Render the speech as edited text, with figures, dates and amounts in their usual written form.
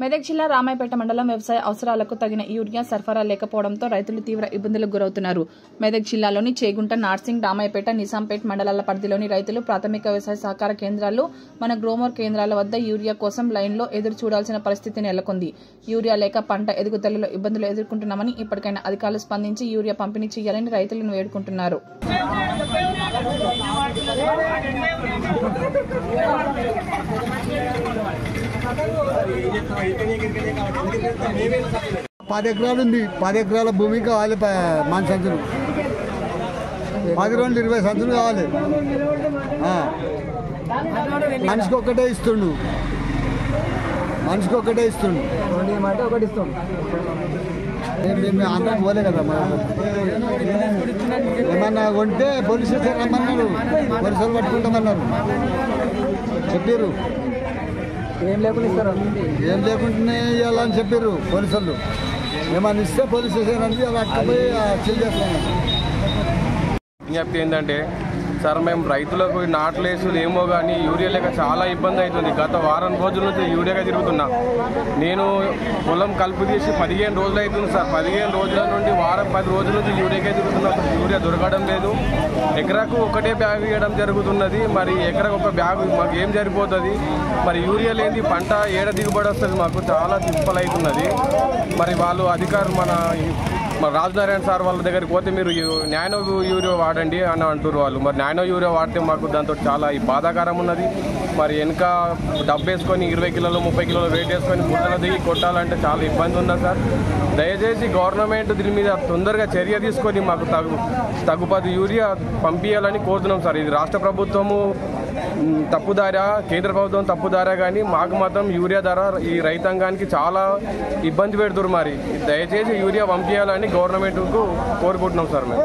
మెదక్ జిల్లా రామాయపేట మండలం వ్యవసాయ అవసరాలకు తగిన యూరియా సరఫరా లేకపోవడంతో రైతులు తీవ్ర ఇబ్బందులకు గురవుతున్నారు. మెదక్ జిల్లాలోని చేగుంట, నార్సింగ్, రామాయపేట, నిజాంపేట్ మండలాల పరిధిలోని రైతులు ప్రాథమిక వ్యవసాయ సహకార కేంద్రాలు, మన గ్రోమర్ కేంద్రాల వద్ద యూరియా కోసం లైన్లో ఎదురు చూడాల్సిన పరిస్థితి నెలకొంది. యూరియా లేక పంట ఎదుగుదలలో ఇబ్బందులు ఎదుర్కొంటున్నామని ఇప్పటికైనా అధికారులు స్పందించి యూరియా పంపిణీ చేయాలని రైతులను వేడుకుంటున్నారు. పది ఎకరాలు ఉంది. 10 ఎకరాల భూమి కావాలి. మన సంచులు 10 రోజులు 20 సంచులు కావాలి. మనిషికి ఒక్కటే ఇస్తుండు. మేము అందరం పోలే కదా. ఏమన్నా కొంటే పోలీసు స్టేషన్ రమ్మన్నారు, పోలీసులు పట్టుకుంటామన్నారు, చెప్పారు. ఏం లేకుండానే ఇవ్వాలని చెప్పారు పోలీసులు. ఏమన్నా ఇస్తే పోలీస్ స్టేషన్ అంటే అట్టుకుపోయి చెల్లి చేస్తున్నాం. విజ్ఞప్తి ఏంటంటే సార్, మేము రైతులకు నాట్లేసులు ఏమో కానీ యూరియా లేక చాలా ఇబ్బంది అవుతుంది. గత వారం రోజుల నుంచి యూరియాగా తిరుగుతున్నా. నేను పొలం కలుపు తీసి 15 రోజులు అవుతుంది సార్. 15 రోజుల నుండి వారం 10 రోజుల నుంచి యూరియాగా తిరుగుతున్నా. యూరియా దొరకడం లేదు. ఎకరాకు ఒకటే బ్యాగ్ ఇవ్వడం జరుగుతున్నది. మరి ఎకరకు ఒక బ్యాగ్ మాకు ఏం సరిపోతుంది? మరి యూరియా లేని పంట ఏడ దిగుబడి వస్తుంది? మాకు చాలా తిప్పలు అవుతున్నది. మరి వాళ్ళు అధికారులు మన రాజనారాయణ సార్ వాళ్ళ దగ్గరికి పోతే మీరు నానో యూరియా వాడండి అని అంటారు వాళ్ళు. మరి నానో యూరియా వాడితే మాకు దాంతో చాలా బాధాకరం ఉన్నది. మరి వెనక డబ్బేసుకొని 20 కిలోలు 30 కిలోలు వెయిట్ వేసుకొని బుట్టలు దిగి కొట్టాలంటే చాలా ఇబ్బంది ఉన్నది సార్. దయచేసి గవర్నమెంట్ దీని మీద తొందరగా చర్య తీసుకొని మాకు తగుపది యూరియా పంపించాలని కోరుతున్నాం సార్. ఇది రాష్ట్ర ప్రభుత్వము తప్పుదారా, కేంద్ర ప్రభుత్వం తప్పుదారా, కానీ మాకు మాత్రం యూరియా ధర ఈ రైతాంగానికి చాలా ఇబ్బంది పెడుతున్నారు. మరి దయచేసి యూరియా పంపించాలని గవర్నమెంట్కు కోరుకుంటున్నాం సార్ మేము.